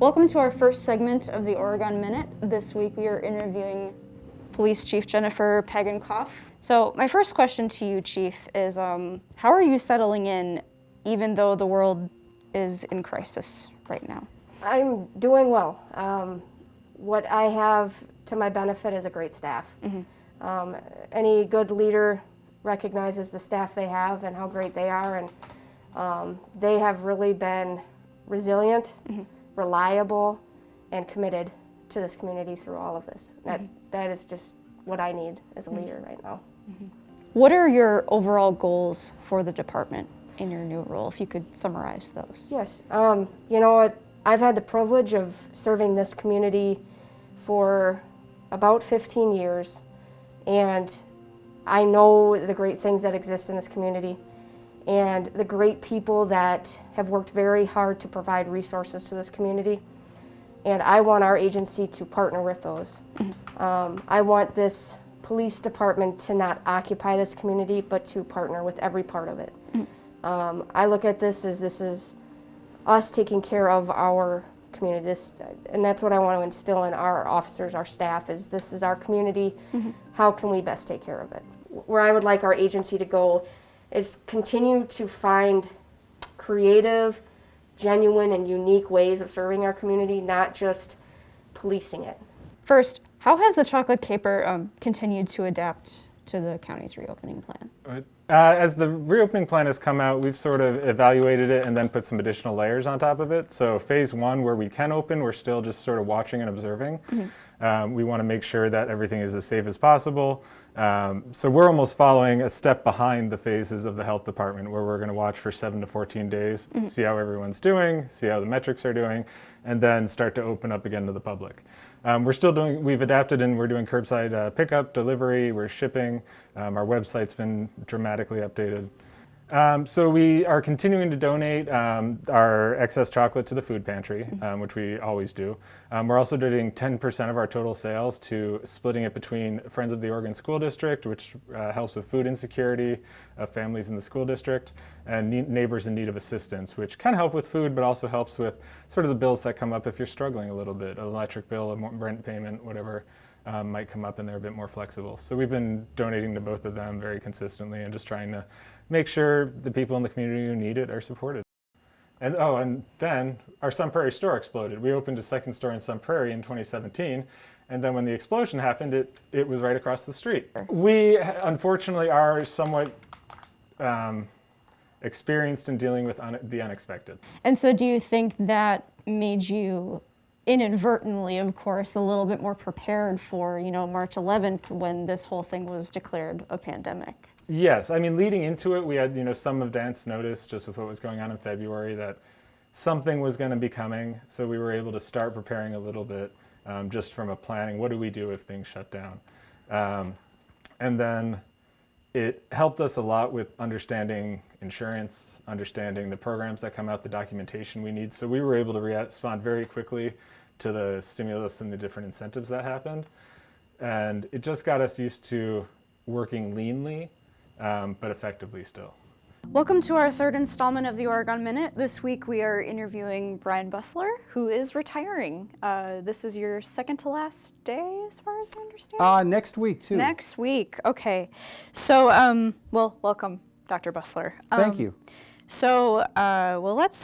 Welcome to our first segment of the Oregon Minute. This week we are interviewing Police Chief Jennifer Pagankoff. So my first question to you, Chief, is how are you settling in even though the world is in crisis right now? I'm doing well. What I have to my benefit is a great staff. Mm-hmm. Any good leader recognizes the staff they have and how great they are, and they have really been resilient, mm-hmm. reliable, and committed to this community through all of this. Mm-hmm. That is just what I need as a leader right now. Mm-hmm. What are your overall goals for the department in your new role, if you could summarize those? Yes, you know what, I've had the privilege of serving this community for about 15 years, and I know the great things that exist in this community and the great people that have worked very hard to provide resources to this community, and I want our agency to partner with those. Mm-hmm. I want this police department to not occupy this community, but to partner with every part of it. Mm-hmm. I look at this is us taking care of our community, and that's what I want to instill in our officers, our staff, is this is our community. Mm-hmm. How can we best take care of it? Where I would like our agency to go is continue to find creative, genuine, and unique ways of serving our community, not just policing it. First, how has the chocolate caper continued to adapt to the county's reopening plan? As the reopening plan has come out, we've sort of evaluated it and then put some additional layers on top of it. So phase one, where we can open, we're still just sort of watching and observing. Mm-hmm. We want to make sure that everything is as safe as possible. So we're almost following a step behind the phases of the health department, where we're going to watch for 7 to 14 days, mm-hmm. see how everyone's doing, see how the metrics are doing, and then start to open up again to the public. We've adapted and we're doing curbside pickup, delivery, we're shipping. Our website's been dramatically updated. So we are continuing to donate our excess chocolate to the food pantry, which we always do. We're also donating 10% of our total sales to splitting it between Friends of the Oregon School District, which helps with food insecurity of families in the school district, and Neighbors in Need of Assistance, which can help with food, but also helps with sort of the bills that come up if you're struggling a little bit, an electric bill, a rent payment, whatever. Might come up, and they're a bit more flexible. So we've been donating to both of them very consistently and just trying to make sure the people in the community who need it are supported. And then our Sun Prairie store exploded. We opened a second store in Sun Prairie in 2017, and then when the explosion happened, it was right across the street. We unfortunately are somewhat experienced in dealing with the unexpected. And so do you think that made you inadvertently, of course, a little bit more prepared for, March 11th when this whole thing was declared a pandemic? Yes, I mean, leading into it, we had, some advance notice just with what was going on in February that something was going to be coming. So we were able to start preparing a little bit just from a planning. What do we do if things shut down? And then it helped us a lot with understanding insurance, understanding the programs that come out, the documentation we need. So we were able to respond very quickly to the stimulus and the different incentives that happened. And it just got us used to working leanly, but effectively still. Welcome to our third installment of the Oregon Minute. This week we are interviewing Dr Bustler, who is retiring. This is your second to last day, as far as I understand? Next week, too. Next week, okay. So, welcome, Dr. Bustler. Thank you. So, let's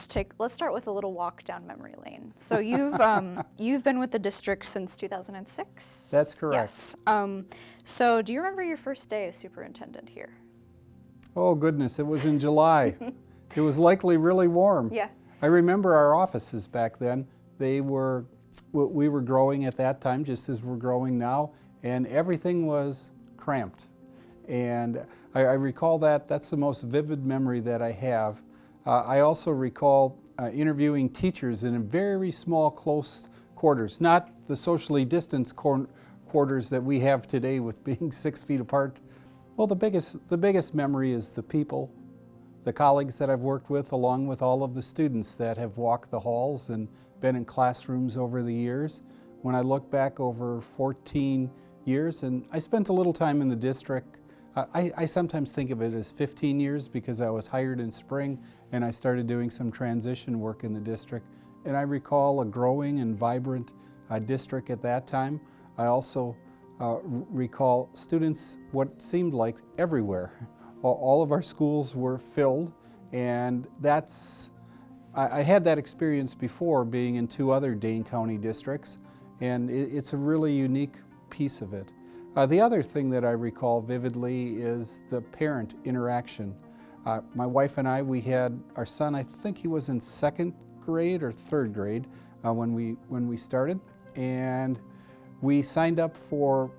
start with a little walk down memory lane. So you've been with the district since 2006? That's correct. Yes. So do you remember your first day as superintendent here? Oh, goodness, it was in July. It was likely really warm. Yeah. I remember our offices back then. We were growing at that time, just as we're growing now, and everything was cramped. And I recall that's the most vivid memory that I have. I also recall interviewing teachers in a very small, close quarters, not the socially distanced quarters that we have today with being 6 feet apart. Well, the biggest memory is the people, the colleagues that I've worked with, along with all of the students that have walked the halls and been in classrooms over the years. When I look back over 14 years, and I spent a little time in the district, I sometimes think of it as 15 years because I was hired in spring and I started doing some transition work in the district. and I recall a growing and vibrant district at that time. I also recall students what seemed like everywhere. All of our schools were filled, and I had that experience before being in 2 other Dane County districts, and it's a really unique piece of it. The other thing that I recall vividly is the parent interaction. My wife and I, we had our son, I think he was in 2nd grade or 3rd grade when we started, and we signed up for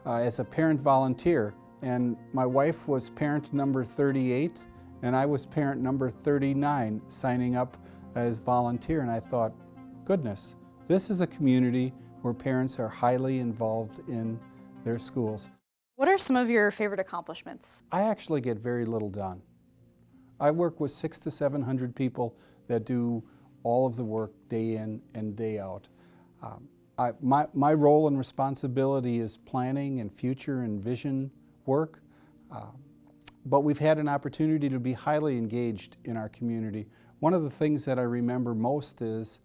as a parent volunteer, and my wife was parent number 38 and I was parent number 39 signing up as volunteer, and I thought, goodness, this is a community where parents are highly involved in their schools. What are some of your favorite accomplishments? I actually get very little done. I work with 600 to 700 people that do all of the work day in and day out. My role and responsibility is planning and future and vision work, but we've had an opportunity to be highly engaged in our community. One of the things that I remember most is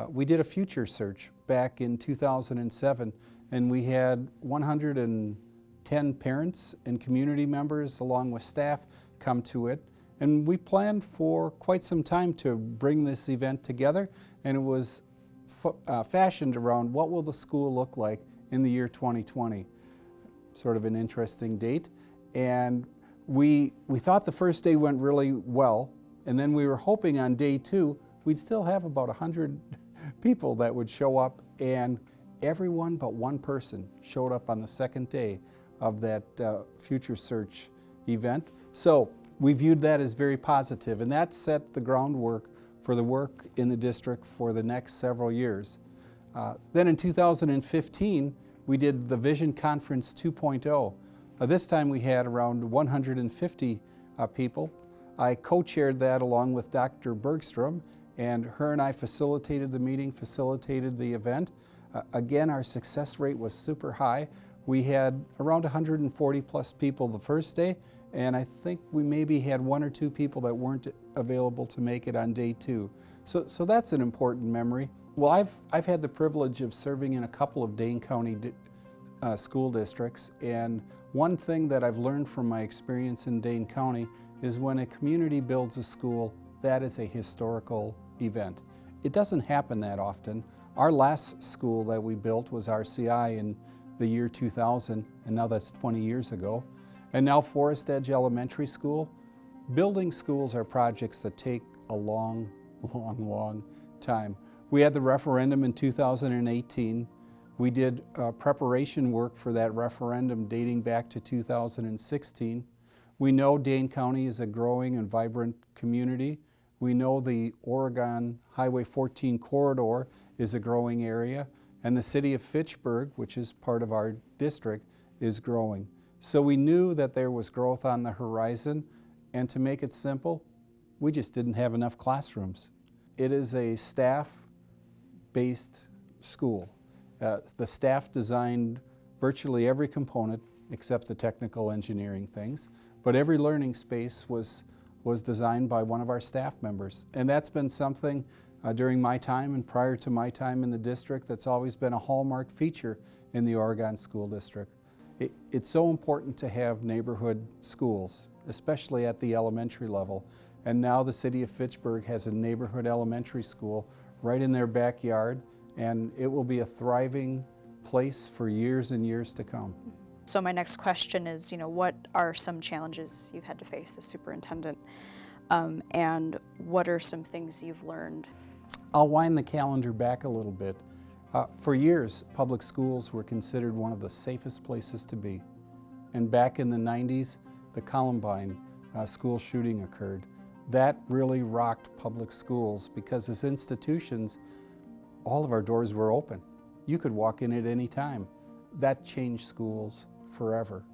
we did a future search back in 2007, and we had 110 parents and community members along with staff come to it. And we planned for quite some time to bring this event together, and it was fashioned around what will the school look like in the year 2020. Sort of an interesting date. And we thought the first day went really well, and then we were hoping on day 2 we'd still have about 100 people that would show up, and everyone but one person showed up on the 2nd day of that future search event. So we viewed that as very positive, and that set the groundwork for the work in the district for the next several years. Then in 2015, we did the Vision Conference 2.0. This time we had around 150 people. I co-chaired that along with Dr. Bergstrom, and her and I facilitated the meeting, facilitated the event. Again, our success rate was super high. We had around 140 plus people the first day, and I think we maybe had 1 or 2 people that weren't available to make it on day 2. So that's an important memory. Well, I've had the privilege of serving in a couple of Dane County school districts, and one thing that I've learned from my experience in Dane County is when a community builds a school, that is a historical event. It doesn't happen that often. Our last school that we built was RCI in the year 2000, and now that's 20 years ago. And now Forest Edge Elementary School. Building schools are projects that take a long, long, long time. We had the referendum in 2018. We did preparation work for that referendum dating back to 2016. We know Dane County is a growing and vibrant community. We know the Oregon Highway 14 corridor is a growing area, and the city of Fitchburg, which is part of our district, is growing. So we knew that there was growth on the horizon, and to make it simple, we just didn't have enough classrooms. It is a staff-based school. The staff designed virtually every component except the technical engineering things, but every learning space was designed by one of our staff members. And that's been something during my time and prior to my time in the district that's always been a hallmark feature in the Oregon School District. It's so important to have neighborhood schools, especially at the elementary level. And now the city of Fitchburg has a neighborhood elementary school right in their backyard, and it will be a thriving place for years and years to come. So my next question is, what are some challenges you've had to face as superintendent, and what are some things you've learned? I'll wind the calendar back a little bit. For years, public schools were considered one of the safest places to be. And back in the 90s, the Columbine school shooting occurred. That really rocked public schools because as institutions, all of our doors were open. You could walk in at any time. That changed schools forever.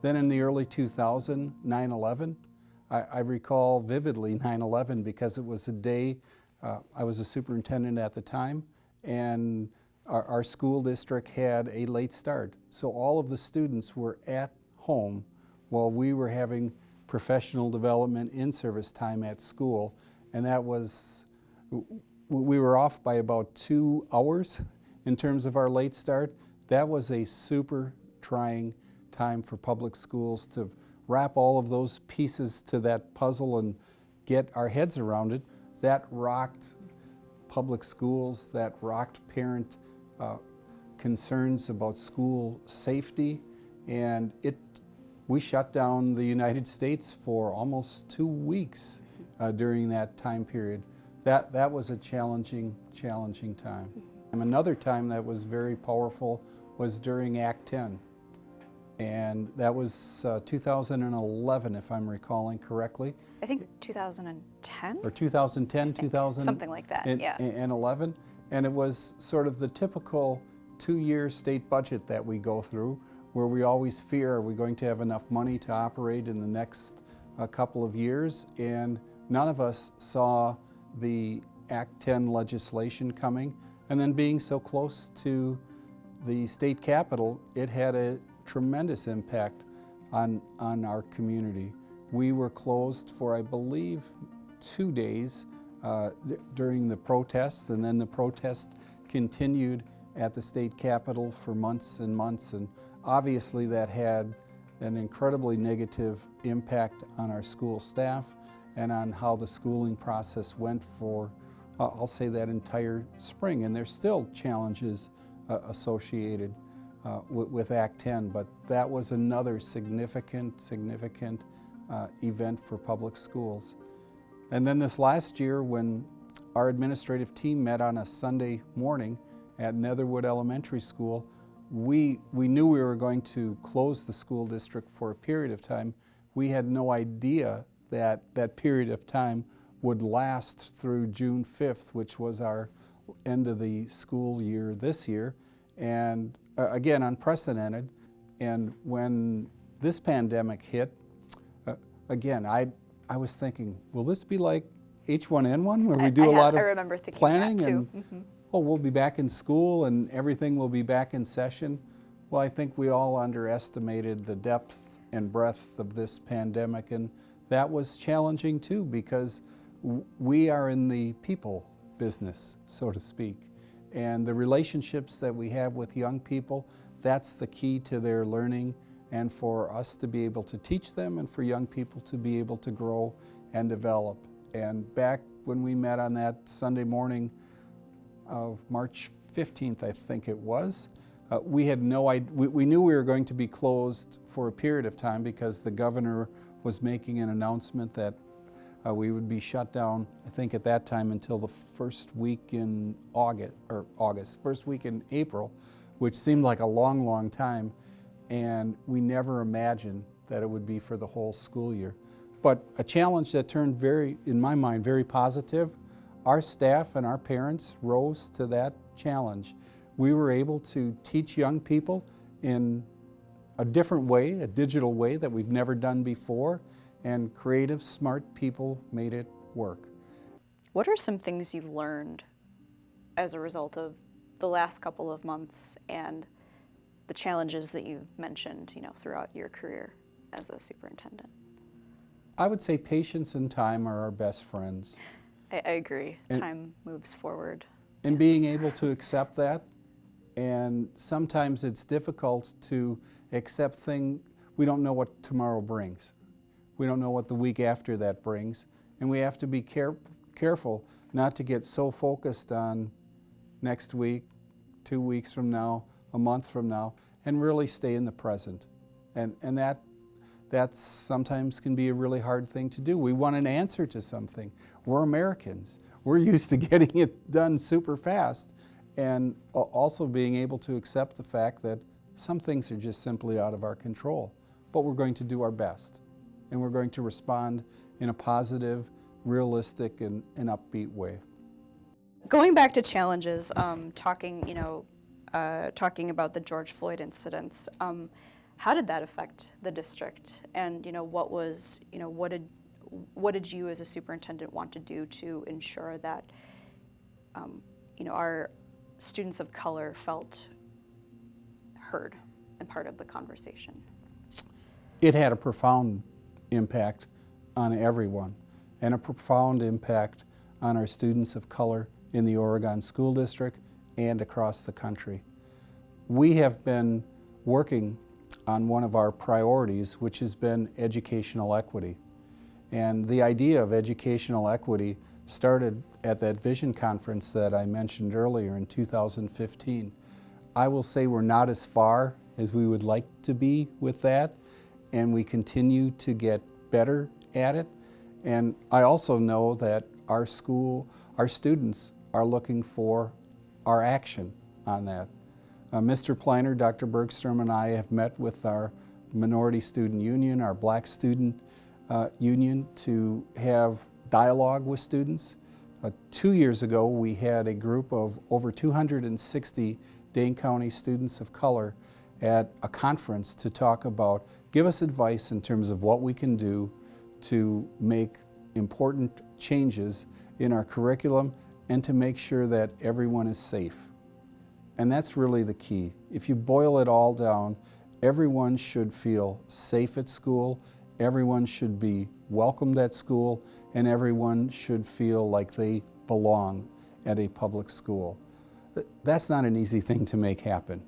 Then in the early 2000s, 9/11, I recall vividly 9/11 because it was a day, I was a superintendent at the time, and our school district had a late start. So all of the students were at home while we were having professional development in-service time at school, and that was, we were off by about 2 hours in terms of our late start. That was a super trying time for public schools to wrap all of those pieces to that puzzle and get our heads around it. That rocked public schools, that rocked parent concerns about school safety, and we shut down the United States for almost 2 weeks during that time period. That was a challenging time. And another time that was very powerful was during Act 10. And that was 2011, if I'm recalling correctly. I think 2010? Or 2010, 2000. Something like that, yeah. And 11. And it was sort of the typical 2-year state budget that we go through, where we always fear, are we going to have enough money to operate in the next couple of years? And none of us saw the Act 10 legislation coming. And then being so close to the state capitol, it had a tremendous impact on our community. We were closed for, I believe, 2 days during the protests, and then the protest continued at the state capitol for months and months, and obviously that had an incredibly negative impact on our school staff and on how the schooling process went for, I'll say, that entire spring. And there's still challenges associated with Act 10, but that was another significant event for public schools. And then this last year, when our administrative team met on a Sunday morning at Netherwood Elementary School, we knew we were going to close the school district for a period of time. We had no idea that that period of time would last through June 5th, which was our end of the school year this year. And again, unprecedented. And when this pandemic hit, again, I was thinking, will this be like H1N1, where we do a lot of planning and we'll be back in school and everything will be back in session? Well, I think we all underestimated the depth and breadth of this pandemic, and that was challenging too, because we are in the people business, so to speak. And the relationships that we have with young people, that's the key to their learning, and for us to be able to teach them and for young people to be able to grow and develop. And back when we met on that Sunday morning of March 15th, I think it was, we had no idea. We knew we were going to be closed for a period of time because the governor was making an announcement that we would be shut down, I think at that time, until the first week in first week in April, which seemed like a long time. And we never imagined that it would be for the whole school year. But a challenge that turned in my mind, very positive. Our staff and our parents rose to that challenge. We were able to teach young people in a different way, a digital way that we've never done before, and creative, smart people made it work. What are some things you've learned as a result of the last couple of months and the challenges that you've mentioned, throughout your career as a superintendent? I would say patience and time are our best friends. I agree. Time moves forward. And being able to accept that, and sometimes it's difficult to accept things. We don't know what tomorrow brings. We don't know what the week after that brings, and we have to be careful not to get so focused on next week, 2 weeks from now, a month from now, and really stay in the present. And that sometimes can be a really hard thing to do. We want an answer to something. We're Americans. We're used to getting it done super fast, and also being able to accept the fact that some things are just simply out of our control. But we're going to do our best, and we're going to respond in a positive, realistic, and upbeat way. Going back to challenges, talking about the George Floyd incidents, how did that affect the district? And what did you as a superintendent want to do to ensure that our students of color felt heard and part of the conversation? It had a profound impact on everyone, and a profound impact on our students of color in the Oregon School District and across the country. We have been working on one of our priorities, which has been educational equity. And the idea of educational equity started at that vision conference that I mentioned earlier in 2015. I will say we're not as far as we would like to be with that, and we continue to get better at it. And I also know that our students are looking for our action on that. Mr. Planner, Dr. Bergstrom, and I have met with our minority student union, our black student union, to have dialogue with students. 2 years ago, we had a group of over 260 Dane County students of color at a conference to talk about, give us advice in terms of what we can do to make important changes in our curriculum and to make sure that everyone is safe. And that's really the key. If you boil it all down, everyone should feel safe at school, everyone should be welcomed at school, and everyone should feel like they belong at a public school. That's not an easy thing to make happen.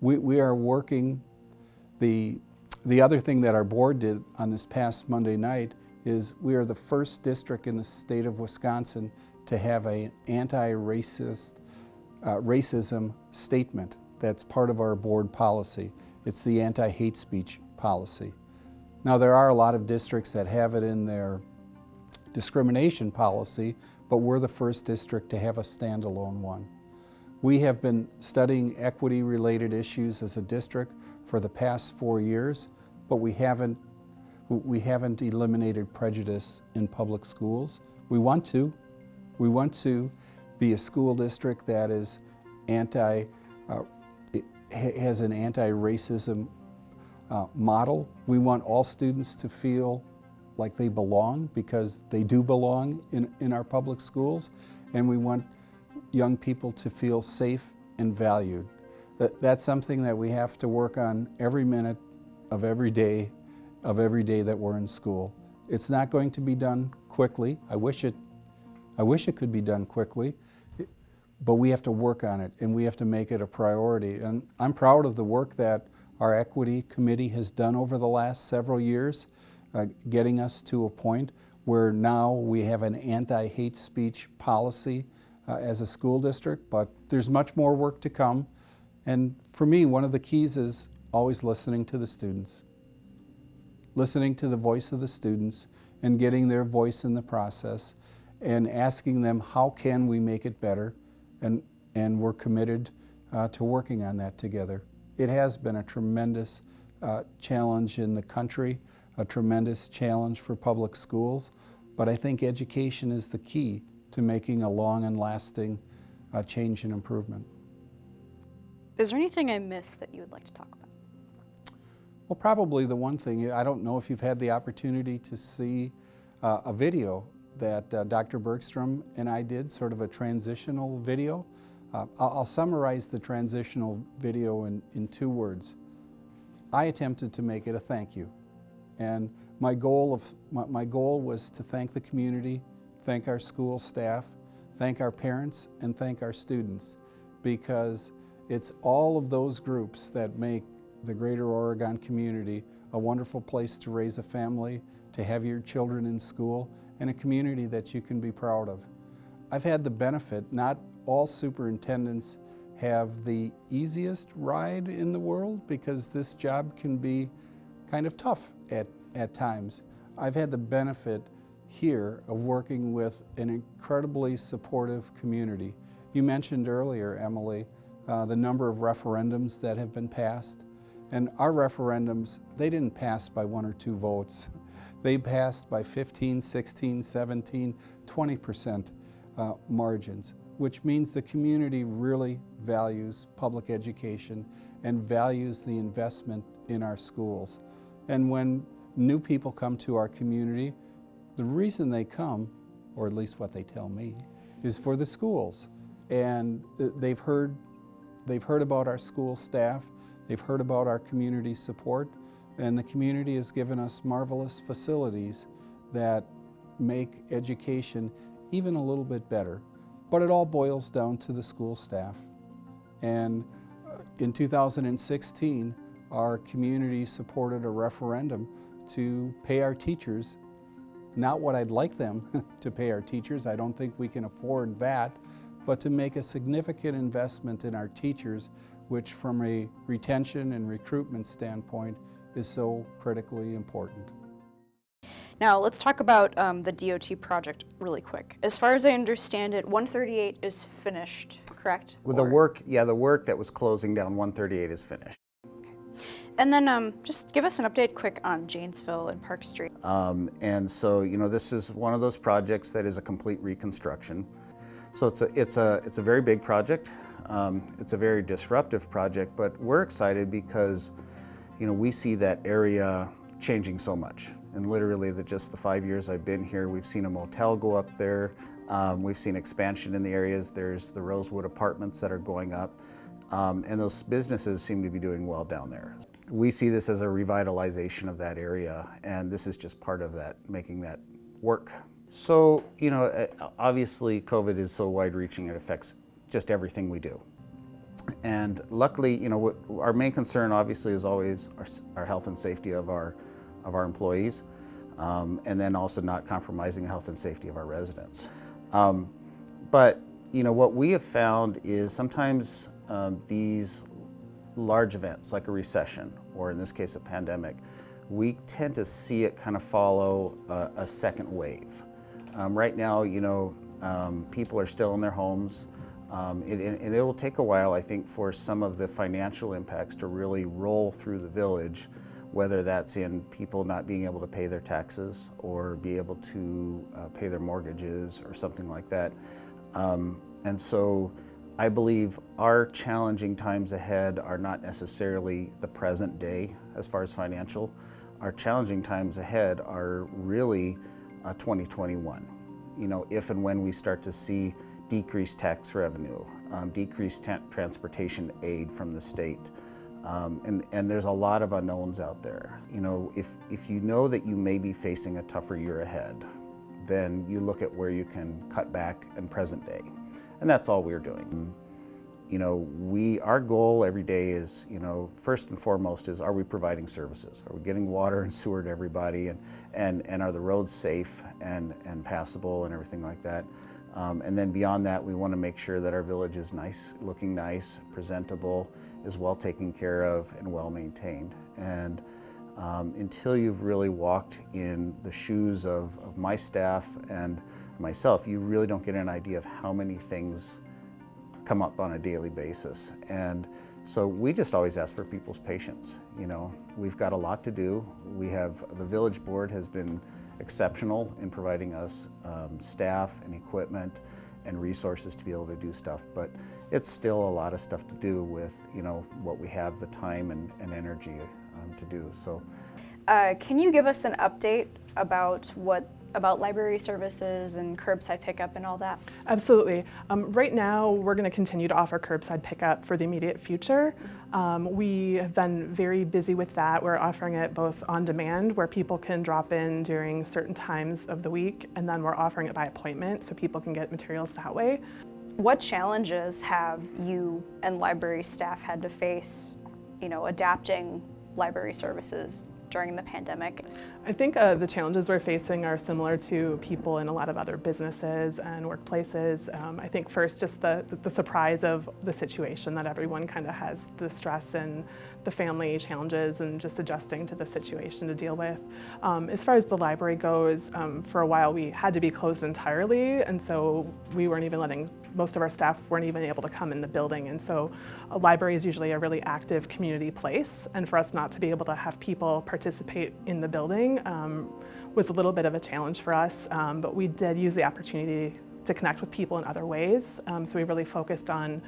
We are working. The other thing that our board did on this past Monday night is we are the first district in the state of Wisconsin to have an racism statement that's part of our board policy. It's the anti-hate speech policy. Now, there are a lot of districts that have it in their discrimination policy, but we're the first district to have a standalone one. We have been studying equity-related issues as a district for the past 4 years, but we haven't eliminated prejudice in public schools. We want to. We want to be a school district that is has an anti-racism model. We want all students to feel like they belong, because they do belong in our public schools, and we want young people to feel safe and valued. That's something that we have to work on every minute of every day that we're in school. It's not going to be done quickly. I wish it could be done quickly, but we have to work on it, and we have to make it a priority. And I'm proud of the work that our equity committee has done over the last several years, getting us to a point where now we have an anti-hate speech policy as a school district, but there's much more work to come. And for me, one of the keys is always listening to the students, listening to the voice of the students and getting their voice in the process and asking them, how can we make it better? And we're committed to working on that together. It has been a tremendous challenge in the country, a tremendous challenge for public schools, but I think education is the key to making a long and lasting change and improvement. Is there anything I missed that you would like to talk about? Well, probably the one thing, I don't know if you've had the opportunity to see a video that Dr. Bergstrom and I did, sort of a transitional video. I'll summarize the transitional video in 2 words. I attempted to make it a thank you. And my goal was to thank the community, thank our school staff, thank our parents, and thank our students, because it's all of those groups that make the greater Oregon community a wonderful place to raise a family, to have your children in school, and a community that you can be proud of. I've had the benefit, not all superintendents have the easiest ride in the world, because this job can be kind of tough at times. I've had the benefit here of working with an incredibly supportive community. You mentioned earlier, Emily, the number of referendums that have been passed. And our referendums, they didn't pass by 1 or 2 votes. They passed by 15, 16, 17, 20% margins, which means the community really values public education and values the investment in our schools. And when new people come to our community, the reason they come, or at least what they tell me, is for the schools. And they've heard about our school staff, they've heard about our community support, and the community has given us marvelous facilities that make education even a little bit better. but it all boils down to the school staff. And in 2016, our community supported a referendum to pay our teachers, not what I'd like them to pay our teachers, I don't think we can afford that, but to make a significant investment in our teachers, which from a retention and recruitment standpoint is so critically important. Now let's talk about the DOT project really quick. As far as I understand it, 138 is finished, correct? With the work that was closing down 138 is finished. And then just give us an update quick on Janesville and Park Street. And so, this is one of those projects that is a complete reconstruction. So it's a very big project. It's a very disruptive project, but we're excited because, we see that area changing so much. And literally, just the 5 years I've been here, we've seen a motel go up there. We've seen expansion in the areas. There's the Rosewood apartments that are going up. And those businesses seem to be doing well down there. We see this as a revitalization of that area, and this is just part of that, making that work. So, obviously COVID is so wide-reaching, it affects just everything we do. And luckily, our main concern obviously is always our health and safety of our employees, and then also not compromising the health and safety of our residents. But, what we have found is sometimes these large events like a recession, or in this case a pandemic, we tend to see it kind of follow a second wave. Right now, people are still in their homes, and it will take a while, I think, for some of the financial impacts to really roll through the village, whether that's in people not being able to pay their taxes or be able to pay their mortgages or something like that. And so I believe our challenging times ahead are not necessarily the present day as far as financial. Our challenging times ahead are really 2021. If and when we start to see decreased tax revenue, decreased transportation aid from the state, and there's a lot of unknowns out there. If you know that you may be facing a tougher year ahead, then you look at where you can cut back in present day. And that's all we're doing. Our goal every day is, first and foremost is, are we providing services? Are we getting water and sewer to everybody? And are the roads safe and passable and everything like that? And then beyond that, we want to make sure that our village is nice, looking nice, presentable, is well taken care of and well maintained. And until you've really walked in the shoes of my staff and myself, you really don't get an idea of how many things come up on a daily basis. And so we just always ask for people's patience. We've got a lot to do. The village board has been exceptional in providing us staff and equipment and resources to be able to do stuff, but it's still a lot of stuff to do with what we have the time and energy to do. So can you give us an update about library services and curbside pickup and all that? Absolutely. Right now, we're going to continue to offer curbside pickup for the immediate future. We have been very busy with that. We're offering it both on demand, where people can drop in during certain times of the week, and then we're offering it by appointment, so people can get materials that way. What challenges have you and library staff had to face, adapting library services during the pandemic? I think the challenges we're facing are similar to people in a lot of other businesses and workplaces. I think first, just the surprise of the situation, that everyone kind of has the stress and the family challenges and just adjusting to the situation to deal with. As far as the library goes, for a while we had to be closed entirely, and so we weren't even letting, most of our staff weren't even able to come in the building, and so a library is usually a really active community place, and for us not to be able to have people participate in the building was a little bit of a challenge for us, but we did use the opportunity to connect with people in other ways, so we really focused on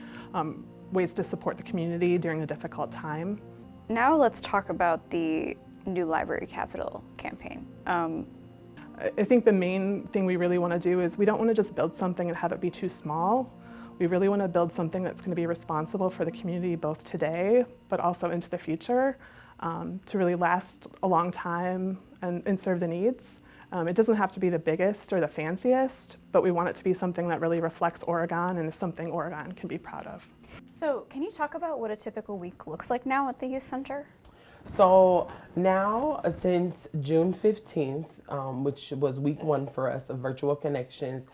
ways to support the community during a difficult time. Now let's talk about the new Library Capital campaign. I think the main thing we really want to do is we don't want to just build something and have it be too small. We really want to build something that's going to be responsible for the community both today, but also into the future, to really last a long time and serve the needs. It doesn't have to be the biggest or the fanciest, but we want it to be something that really reflects Oregon and is something Oregon can be proud of. So can you talk about what a typical week looks like now at the youth center? So now, since June 15th, which was week 1 for us of virtual connections,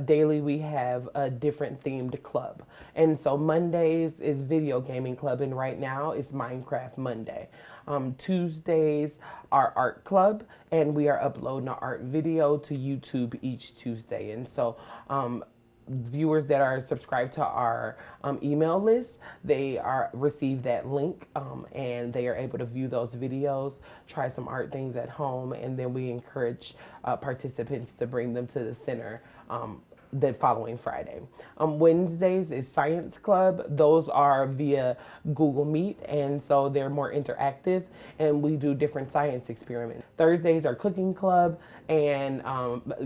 daily we have a different themed club. And so Mondays is video gaming club, and right now it's Minecraft Monday. Tuesdays are art club, and we are uploading an art video to YouTube each Tuesday. And so viewers that are subscribed to our email list, they receive that link, and they are able to view those videos, try some art things at home, and then we encourage participants to bring them to the center the following Friday. Wednesdays is Science Club. Those are via Google Meet, and so they're more interactive, and we do different science experiments. Thursdays are Cooking Club, and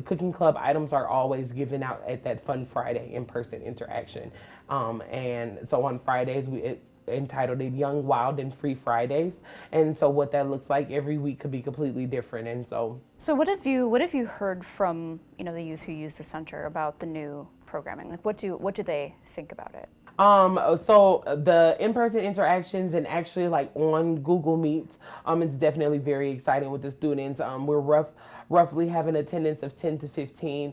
Cooking Club items are always given out at that Fun Friday in-person interaction. And so on Fridays, we entitled it Young, Wild, and Free Fridays. And so what that looks like every week could be completely different. And so what have you heard from the youth who use the center about the new programming? Like what do they think about it? So the in-person interactions and actually like on Google Meets, it's definitely very exciting with the students. We're roughly have an attendance of 10 to 15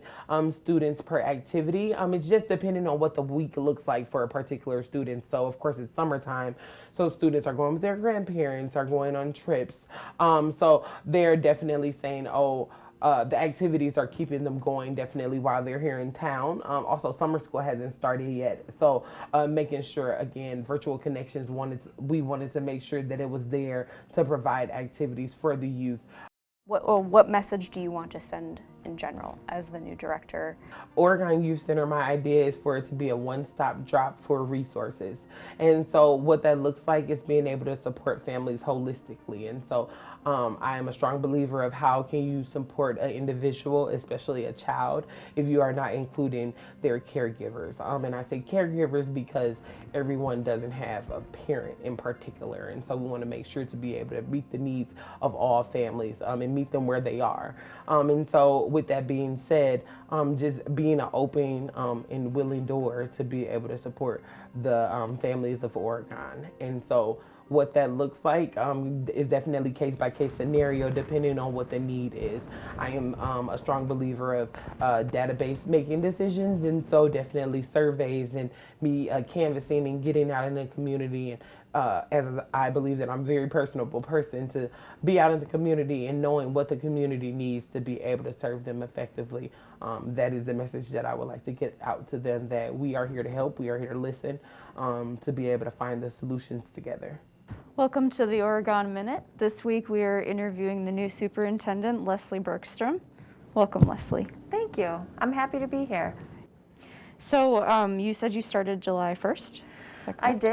students per activity. It's just depending on what the week looks like for a particular student. So of course it's summertime, so students are going with their grandparents, are going on trips. So they're definitely saying, the activities are keeping them going definitely while they're here in town. Also, summer school hasn't started yet. So making sure, again, virtual connections, we wanted to make sure that it was there to provide activities for the youth. What message do you want to send in general as the new director? Oregon Youth Center, my idea is for it to be a one-stop drop for resources. And so what that looks like is being able to support families holistically. And so I am a strong believer of how can you support an individual, especially a child, if you are not including their caregivers. And I say caregivers because everyone doesn't have a parent in particular. And so we want to make sure to be able to meet the needs of all families and meet them where they are. And so with that being said, just being an open and willing door to be able to support the families of Oregon. And so what that looks like is definitely case by case scenario depending on what the need is. I am a strong believer of database making decisions, and so definitely surveys and me canvassing and getting out in the community. And as I believe that I'm a very personable person, to be out in the community and knowing what the community needs to be able to serve them effectively. That is the message that I would like to get out to them, that we are here to help, we are here to listen, to be able to find the solutions together. Welcome to the Oregon Minute. This week we are interviewing the new superintendent, Leslie Bergstrom. Welcome, Leslie. Thank you. I'm happy to be here. So you said you started July 1st? Is that correct?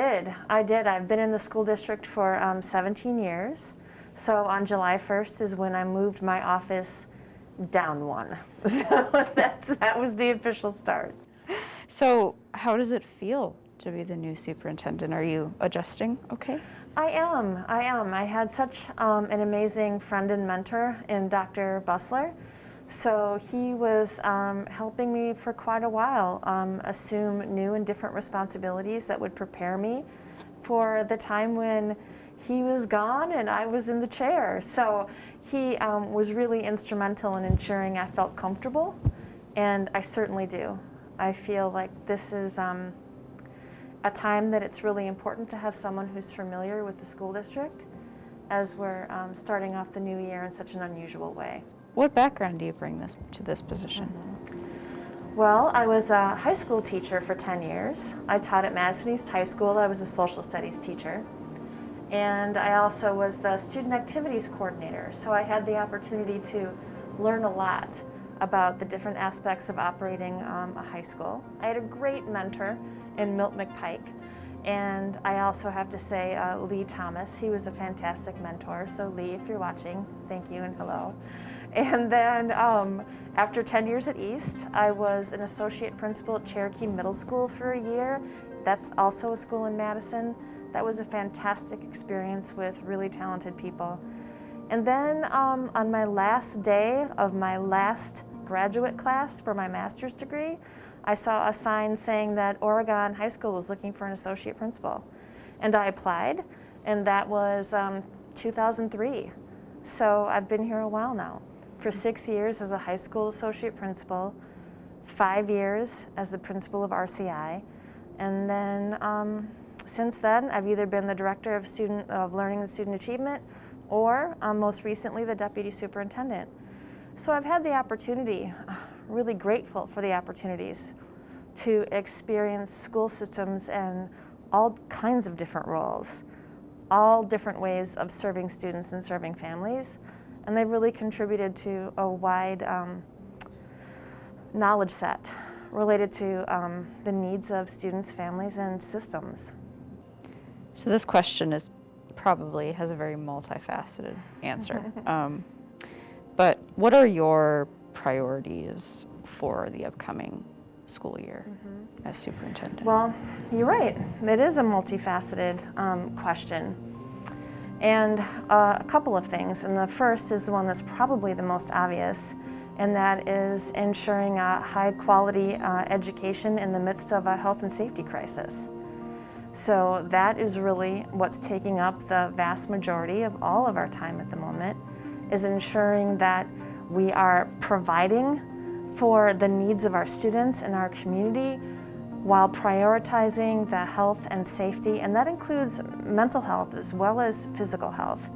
I did. I've been in the school district for 17 years. So on July 1st is when I moved my office down one. So that was the official start. So how does it feel to be the new superintendent? Are you adjusting okay? I am. I had such an amazing friend and mentor in Dr. Bustler. So he was helping me for quite a while assume new and different responsibilities that would prepare me for the time when he was gone and I was in the chair. So he was really instrumental in ensuring I felt comfortable, and I certainly do. I feel like this is a time that it's really important to have someone who's familiar with the school district as we're starting off the new year in such an unusual way. What background do you bring to this position? Well, I was a high school teacher for 10 years. I taught at Madison East High School. I was a social studies teacher. And I also was the student activities coordinator. So I had the opportunity to learn a lot about the different aspects of operating a high school. I had a great mentor in Milt McPike. And I also have to say Lee Thomas. He was a fantastic mentor. So Lee, if you're watching, thank you and hello. And then after 10 years at East, I was an associate principal at Cherokee Middle School for a year. That's also a school in Madison. That was a fantastic experience with really talented people. And then on my last day of my last graduate class for my master's degree, I saw a sign saying that Oregon High School was looking for an associate principal. And I applied, and that was 2003. So I've been here a while now. For 6 years as a high school associate principal, 5 years as the principal of RCI, and then since then I've either been the director of learning and student achievement, or most recently the deputy superintendent. So I've had the opportunity, really grateful for the opportunities, to experience school systems and all kinds of different roles, all different ways of serving students and serving families, and they've really contributed to a wide knowledge set related to the needs of students, families, and systems. So this question probably has a very multifaceted answer. But what are your priorities for the upcoming school year as superintendent? Well, you're right. It is a multifaceted question. And a couple of things. And the first is the one that's probably the most obvious, and that is ensuring a high quality education in the midst of a health and safety crisis. So that is really what's taking up the vast majority of all of our time at the moment, is ensuring that we are providing for the needs of our students and our community while prioritizing the health and safety, and that includes mental health as well as physical health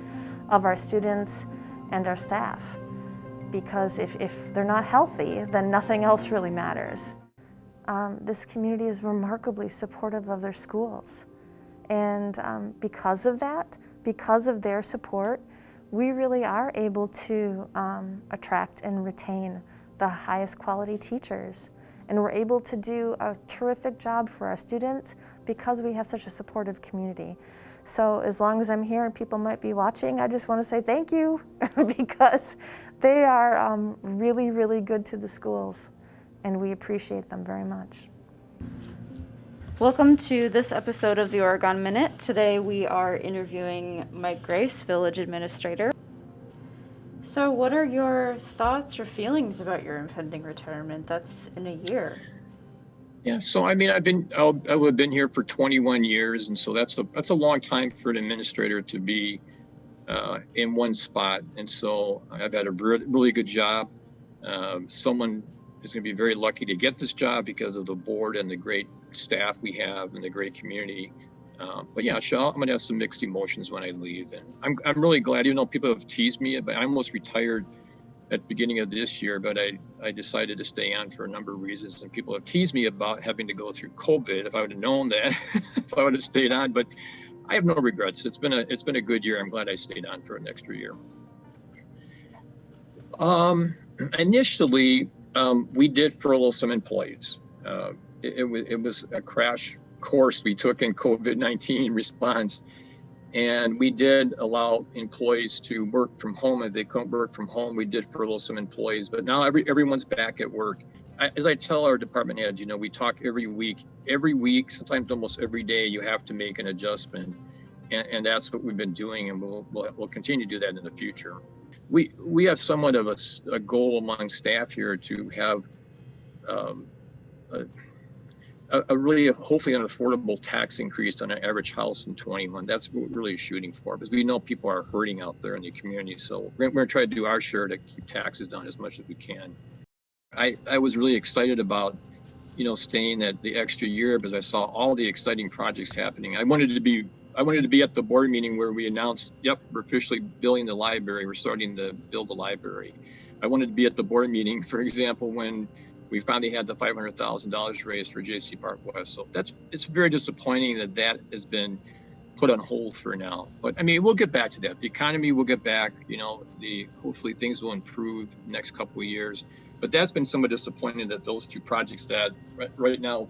of our students and our staff. Because if they're not healthy, then nothing else really matters. This community is remarkably supportive of their schools. And because of that, because of their support, we really are able to attract and retain the highest quality teachers. And we're able to do a terrific job for our students because we have such a supportive community. So as long as I'm here and people might be watching, I just want to say thank you because they are really, really good to the schools, and we appreciate them very much. Welcome to this episode of the Oregon Minute. Today we are interviewing Mike Grace, Village Administrator. So what are your thoughts or feelings about your impending retirement? That's in a year. Yeah, so I mean, I've been here for 21 years, and so that's a long time for an administrator to be in one spot. And so I've had a really good job. Someone is going to be very lucky to get this job because of the board and the great staff we have and the great community. But yeah, I'm going to have some mixed emotions when I leave, and I'm really glad. Even though people have teased me, but I almost retired at the beginning of this year, but I decided to stay on for a number of reasons, and people have teased me about having to go through COVID. If I would have known that, if I would have stayed on, but I have no regrets. It's been a good year. I'm glad I stayed on for an extra year. Initially, we did furlough some employees. It was a crash course we took in COVID-19 response. And we did allow employees to work from home. If they couldn't work from home, we did furlough some employees. But now everyone's back at work. As I tell our department heads, we talk every week, sometimes almost every day, you have to make an adjustment. And that's what we've been doing, and we'll continue to do that in the future. We have somewhat of a goal among staff here to have a really, hopefully, an affordable tax increase on an average house in 21. That's what we're really shooting for, because we know people are hurting out there in the community. So we're going to try to do our share to keep taxes down as much as we can. I was really excited about, staying at the extra year because I saw all the exciting projects happening. I wanted to be at the board meeting where we announced, yep, we're officially building the library. We're starting to build the library. I wanted to be at the board meeting, for example, when we finally had the $500,000 raised for JC Park West. So it's very disappointing that has been put on hold for now. But I mean, we'll get back to that. The economy will get back, hopefully things will improve the next couple of years. But that's been somewhat disappointing that those two projects that right now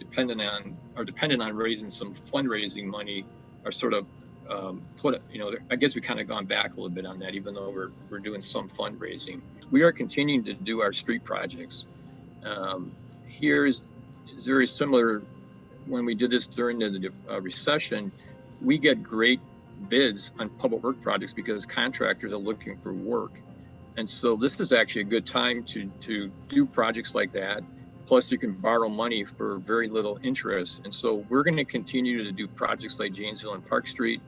are dependent on raising some fundraising money are sort of I guess we kind of gone back a little bit on that, even though we're doing some fundraising. We are continuing to do our street projects. Here is very similar. When we did this during the recession, we get great bids on public work projects because contractors are looking for work. And so this is actually a good time to do projects like that. Plus you can borrow money for very little interest. And so we're going to continue to do projects like Janesville and Park Street.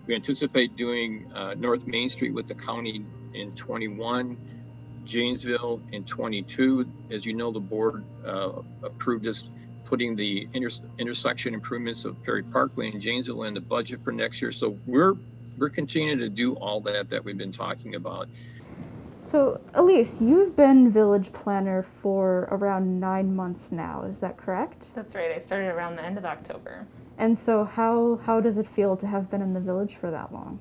We anticipate doing North Main Street with the county in 21, Janesville in 22. As you know, the board approved us putting the intersection improvements of Perry Parkway and Janesville in the budget for next year. So we're continuing to do all that we've been talking about. So, Elise, you've been village planner for around 9 months now, is that correct? That's right. I started around the end of October. And so how does it feel to have been in the village for that long?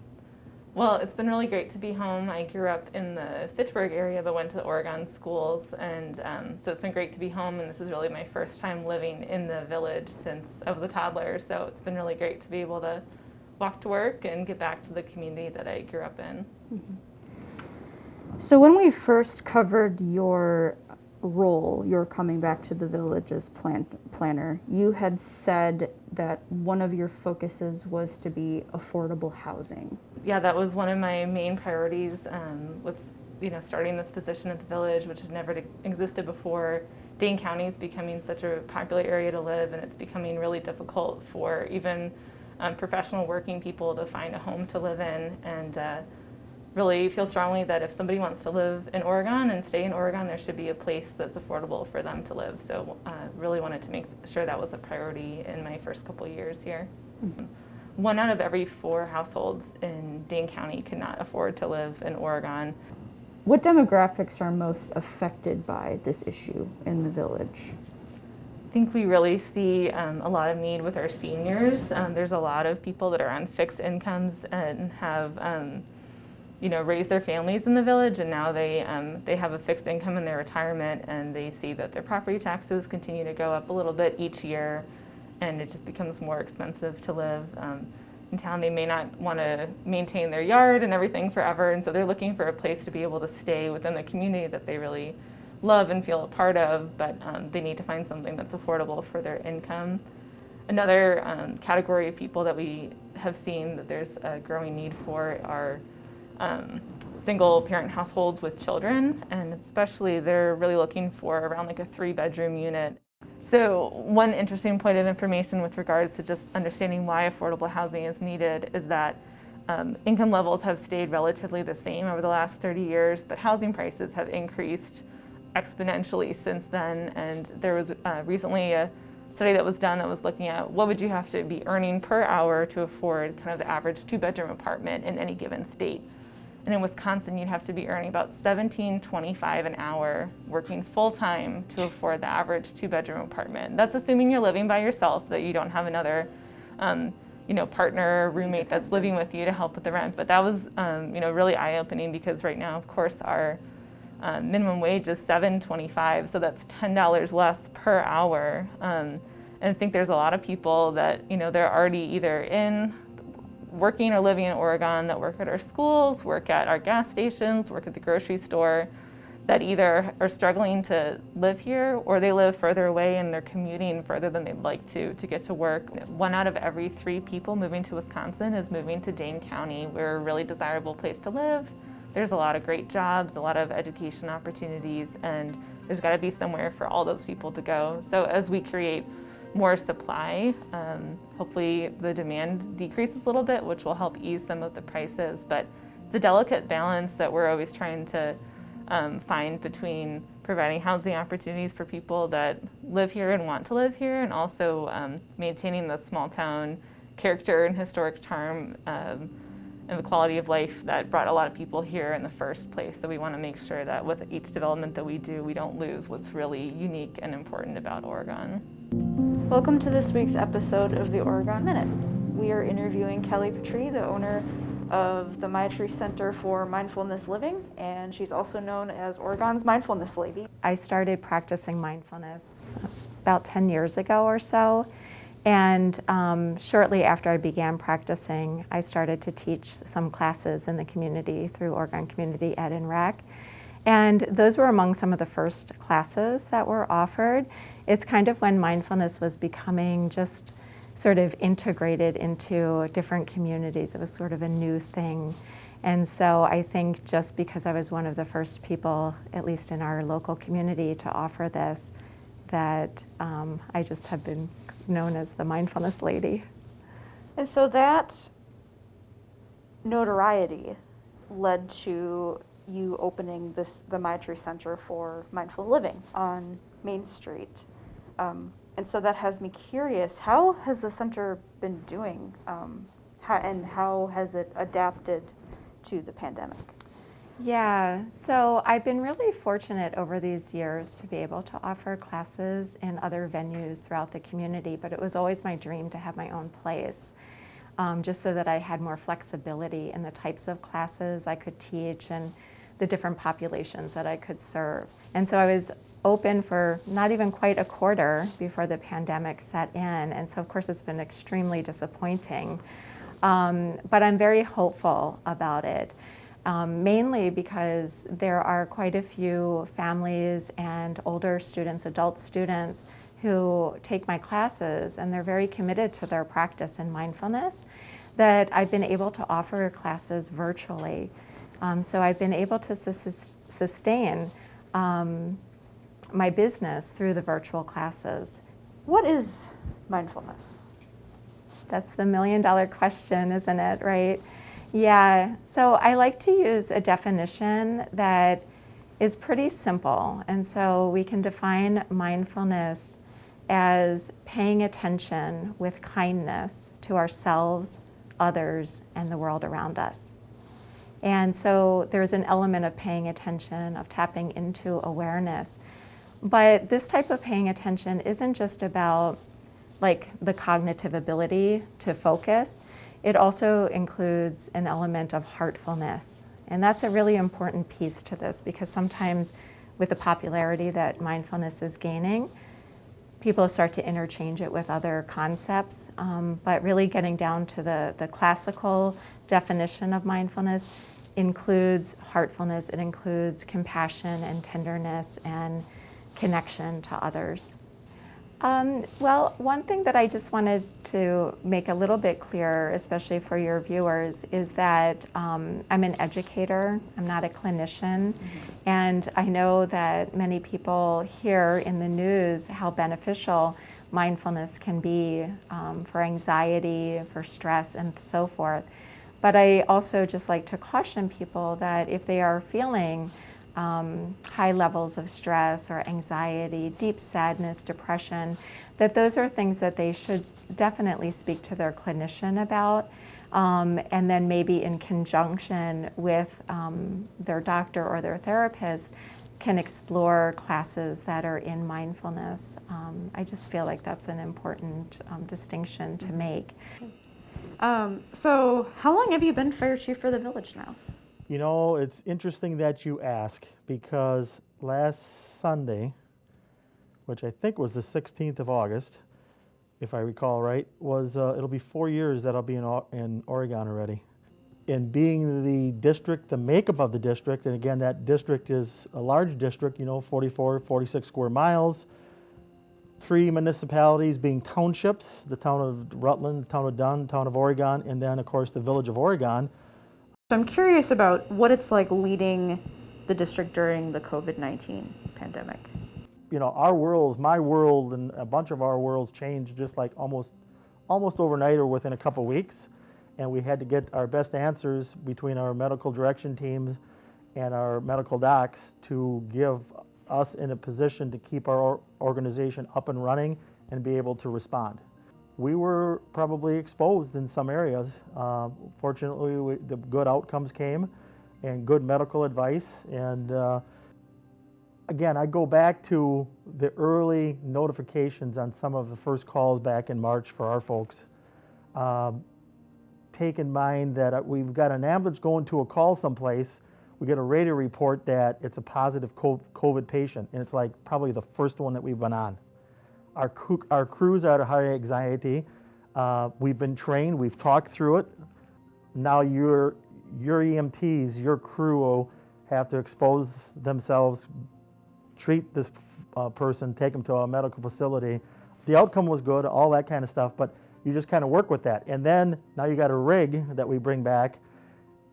Well, it's been really great to be home. I grew up in the Fitchburg area but went to the Oregon schools, and so it's been great to be home, and this is really my first time living in the village since I was a toddler, so it's been really great to be able to walk to work and get back to the community that I grew up in. Mm-hmm. So when we first covered your role, your coming back to the village as planner, you had said that one of your focuses was to be affordable housing. Yeah, that was one of my main priorities with starting this position at the village, which had never existed before. Dane County is becoming such a popular area to live, and it's becoming really difficult for even professional working people to find a home to live in, and really feel strongly that if somebody wants to live in Oregon and stay in Oregon, there should be a place that's affordable for them to live. So really wanted to make sure that was a priority in my first couple years here. Mm-hmm. 1 out of every 4 households in Dane County could not afford to live in Oregon. What demographics are most affected by this issue in the village? I think we really see a lot of need with our seniors. There's a lot of people that are on fixed incomes and have raised their families in the village, and now they have a fixed income in their retirement, and they see that their property taxes continue to go up a little bit each year, and it just becomes more expensive to live in town. They may not want to maintain their yard and everything forever, and so they're looking for a place to be able to stay within the community that they really love and feel a part of, but they need to find something that's affordable for their income. Another category of people that we have seen that there's a growing need for are single parent households with children, and especially they're really looking for around like a 3-bedroom unit. So one interesting point of information with regards to just understanding why affordable housing is needed is that income levels have stayed relatively the same over the last 30 years, but housing prices have increased exponentially since then. And there was recently a study that was done that was looking at what would you have to be earning per hour to afford kind of the average 2-bedroom apartment in any given state. And in Wisconsin, you'd have to be earning about $17.25 an hour, working full-time to afford the average 2-bedroom apartment. That's assuming you're living by yourself, that you don't have another partner or roommate that's living with you to help with the rent. But that was really eye-opening, because right now, of course, our minimum wage is $7.25, so that's $10 less per hour. And I think there's a lot of people that, they're already either working or living in Oregon, that work at our schools, work at our gas stations, work at the grocery store, that either are struggling to live here or they live further away and they're commuting further than they'd like to get to work. 1 out of every 3 people moving to Wisconsin is moving to Dane County. We're a really desirable place to live. There's a lot of great jobs, a lot of education opportunities, and there's got to be somewhere for all those people to go. So as we create more supply, hopefully the demand decreases a little bit, which will help ease some of the prices. But it's a delicate balance that we're always trying to find between providing housing opportunities for people that live here and want to live here, and also maintaining the small town character and historic charm and the quality of life that brought a lot of people here in the first place. So we want to make sure that with each development that we do, we don't lose what's really unique and important about Oregon. Welcome to this week's episode of the Oregon Minute. We are interviewing Kelly Petrie, the owner of the Maitri Center for Mindfulness Living, and she's also known as Oregon's Mindfulness Lady. I started practicing mindfulness about 10 years ago or so, and shortly after I began practicing, I started to teach some classes in the community through Oregon Community Ed and Rec, and those were among some of the first classes that were offered. It's kind of when mindfulness was becoming just sort of integrated into different communities. It was sort of a new thing. And so I think just because I was one of the first people, at least in our local community, to offer this, that I just have been known as the mindfulness lady. And so that notoriety led to you opening the Maitri Center for Mindful Living on Main Street. And so that has me curious, how has the center been doing, and how has it adapted to the pandemic? Yeah, so I've been really fortunate over these years to be able to offer classes in other venues throughout the community, but it was always my dream to have my own place, just so that I had more flexibility in the types of classes I could teach and the different populations that I could serve. And so I was open for not even quite a quarter before the pandemic set in, and so of course it's been extremely disappointing. But I'm very hopeful about it, mainly because there are quite a few families and older students, adult students, who take my classes and they're very committed to their practice in mindfulness, that I've been able to offer classes virtually. So I've been able to sustain my business through the virtual classes. What is mindfulness? That's the million-dollar question, isn't it, right? Yeah, so I like to use a definition that is pretty simple. And so we can define mindfulness as paying attention with kindness to ourselves, others, and the world around us. And so there's an element of paying attention, of tapping into awareness. But this type of paying attention isn't just about like the cognitive ability to focus. It also includes an element of heartfulness. And that's a really important piece to this, because sometimes with the popularity that mindfulness is gaining, people start to interchange it with other concepts. But really getting down to the classical definition of mindfulness includes heartfulness, it includes compassion and tenderness and connection to others. Well, one thing that I just wanted to make a little bit clear, especially for your viewers, is that I'm an educator, I'm not a clinician, and I know that many people hear in the news how beneficial mindfulness can be for anxiety, for stress, and so forth. But I also just like to caution people that if they are feeling high levels of stress or anxiety, deep sadness, depression, that those are things that they should definitely speak to their clinician about, and then maybe in conjunction with their doctor or their therapist can explore classes that are in mindfulness. I just feel like that's an important distinction to make. So how long have you been fire chief for the village now? You know, it's interesting that you ask, because last Sunday, which I think was the 16th of August, if I recall right, was it'll be 4 years that I'll be in Oregon already. And being the district, the makeup of the district, and again, that district is a large district, you know, 44, 46 square miles, 3 municipalities being townships, the town of Rutland, the town of Dunn, the town of Oregon, and then, of course, the village of Oregon. So I'm curious about what it's like leading the district during the COVID-19 pandemic. You know, our worlds, my world and a bunch of our worlds changed just like almost overnight or within a couple weeks. And we had to get our best answers between our medical direction teams and our medical docs to give us in a position to keep our organization up and running and be able to respond. We were probably exposed in some areas. Fortunately, the good outcomes came and good medical advice. And again, I go back to the early notifications on some of the first calls back in March for our folks. Take in mind that we've got an ambulance going to a call someplace. We get a radio report that it's a positive COVID patient, and it's like probably the first one that we've been on. Our crews are at a high anxiety. We've been trained, we've talked through it. Now your EMTs, your crew have to expose themselves, treat this person, take them to a medical facility. The outcome was good, all that kind of stuff, but you just kind of work with that. And then now you got a rig that we bring back,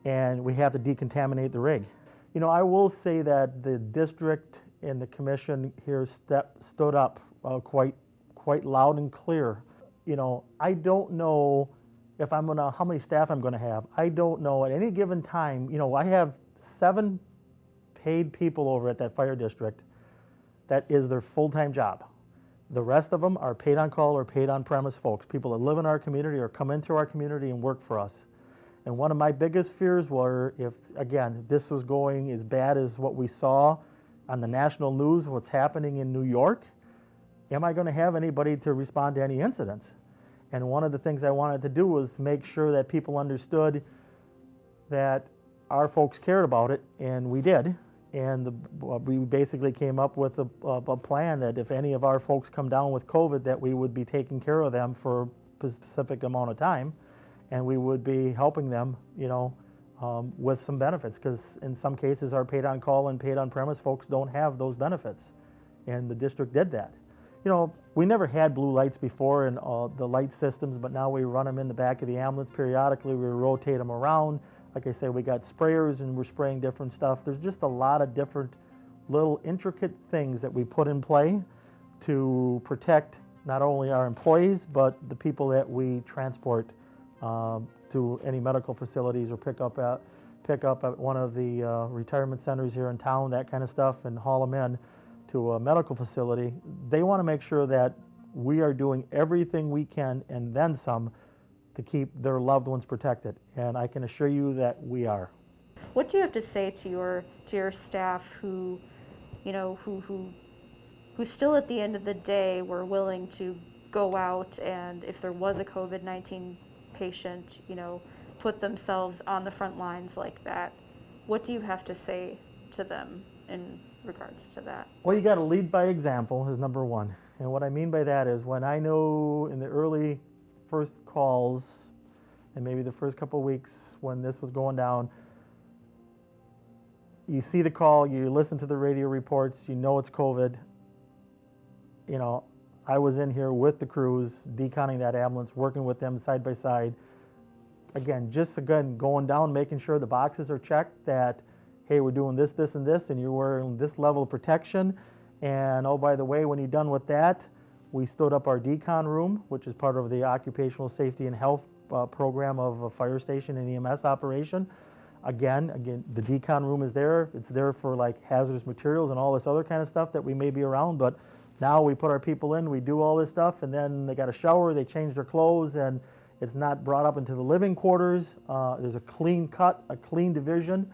and we have to decontaminate the rig. You know, I will say that the district and the commission here stood up quite loud and clear. You know, I don't know if how many staff I'm gonna have. I don't know at any given time. You know, I have 7 paid people over at that fire district. That is their full-time job. The rest of them are paid on call or paid on premise folks, people that live in our community or come into our community and work for us. And one of my biggest fears were if, again, this was going as bad as what we saw on the national news, what's happening in New York, am I going to have anybody to respond to any incidents? And one of the things I wanted to do was make sure that people understood that our folks cared about it, and we did. And we basically came up with a plan that if any of our folks come down with COVID, that we would be taking care of them for a specific amount of time, and we would be helping them, you know, with some benefits, because in some cases our paid on call and paid on premise folks don't have those benefits, and the district did that. You know, we never had blue lights before in the light systems, but now we run them in the back of the ambulance periodically. We rotate them around. Like I said, we got sprayers and we're spraying different stuff. There's just a lot of different little intricate things that we put in play to protect not only our employees, but the people that we transport to any medical facilities or pick up at one of the retirement centers here in town, that kind of stuff, and haul them in to a medical facility. They want to make sure that we are doing everything we can and then some to keep their loved ones protected, and I can assure you that we are. What do you have to say to your staff who, you know, who still at the end of the day were willing to go out and if there was a COVID-19 patient, you know, put themselves on the front lines like that? What do you have to say to them in regards to that? Well, you got to lead by example is number one. And what I mean by that is when I know in the early first calls and maybe the first couple of weeks when this was going down, you see the call, you listen to the radio reports, you know it's COVID. You know, I was in here with the crews, deconning that ambulance, working with them side by side. Again, going down, making sure the boxes are checked that, hey, we're doing this, this, and this, and you're wearing this level of protection. And oh, by the way, when you're done with that, we stood up our decon room, which is part of the occupational safety and health program of a fire station and EMS operation. Again, the decon room is there. It's there for like hazardous materials and all this other kind of stuff that we may be around, but now we put our people in, we do all this stuff, and then they got a shower, they change their clothes, and it's not brought up into the living quarters. There's a clean cut, a clean division.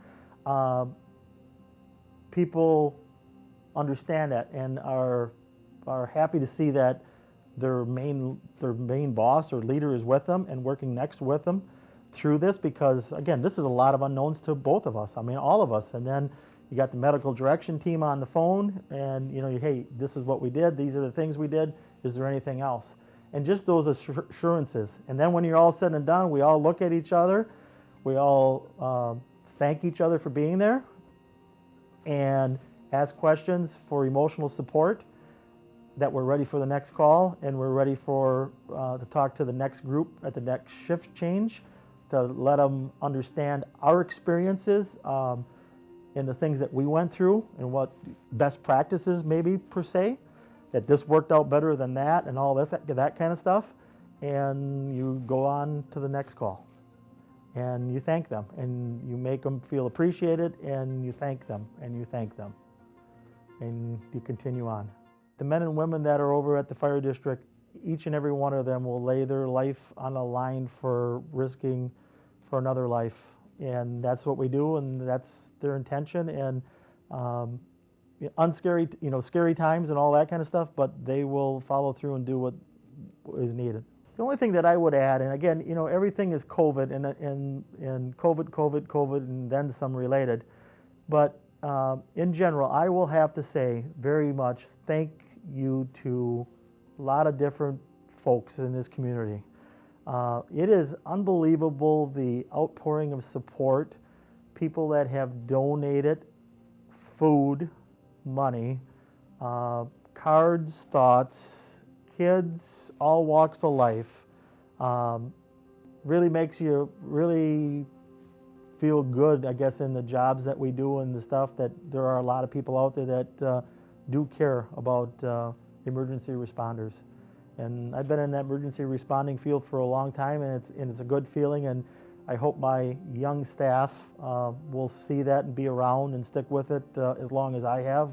People understand that and are happy to see that their main boss or leader is with them and working next with them through this, because again, this is a lot of unknowns to both of us. I mean, all of us. And then you got the medical direction team on the phone, and you know, hey, this is what we did. These are the things we did. Is there anything else? And just those assurances. And then when you're all said and done, we all look at each other. We all thank each other for being there and ask questions for emotional support, that we're ready for the next call and we're ready for to talk to the next group at the next shift change, to let them understand our experiences and the things that we went through and what best practices maybe per se, that this worked out better than that and all this, that kind of stuff. And you go on to the next call and you thank them and you make them feel appreciated and you thank them and you thank them and you continue on. The men and women that are over at the fire district, each and every one of them will lay their life on the line for risking for another life. And that's what we do, and that's their intention. And unscary, you know, scary times and all that kind of stuff, but they will follow through and do what is needed. The only thing that I would add, and again, you know, everything is COVID and COVID, and then some related. But in general, I will have to say very much thank you to a lot of different folks in this community. It is unbelievable the outpouring of support, people that have donated food, money, cards, thoughts, kids, all walks of life, really makes you really feel good, I guess, in the jobs that we do and the stuff, that there are a lot of people out there that do care about emergency responders. And I've been in that emergency responding field for a long time, and it's a good feeling, and I hope my young staff will see that and be around and stick with it as long as I have,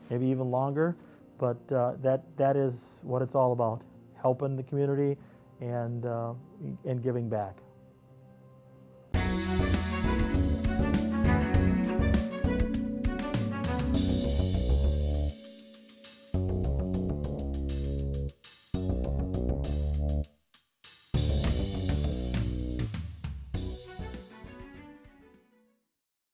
maybe even longer. But that is what it's all about, helping the community and giving back.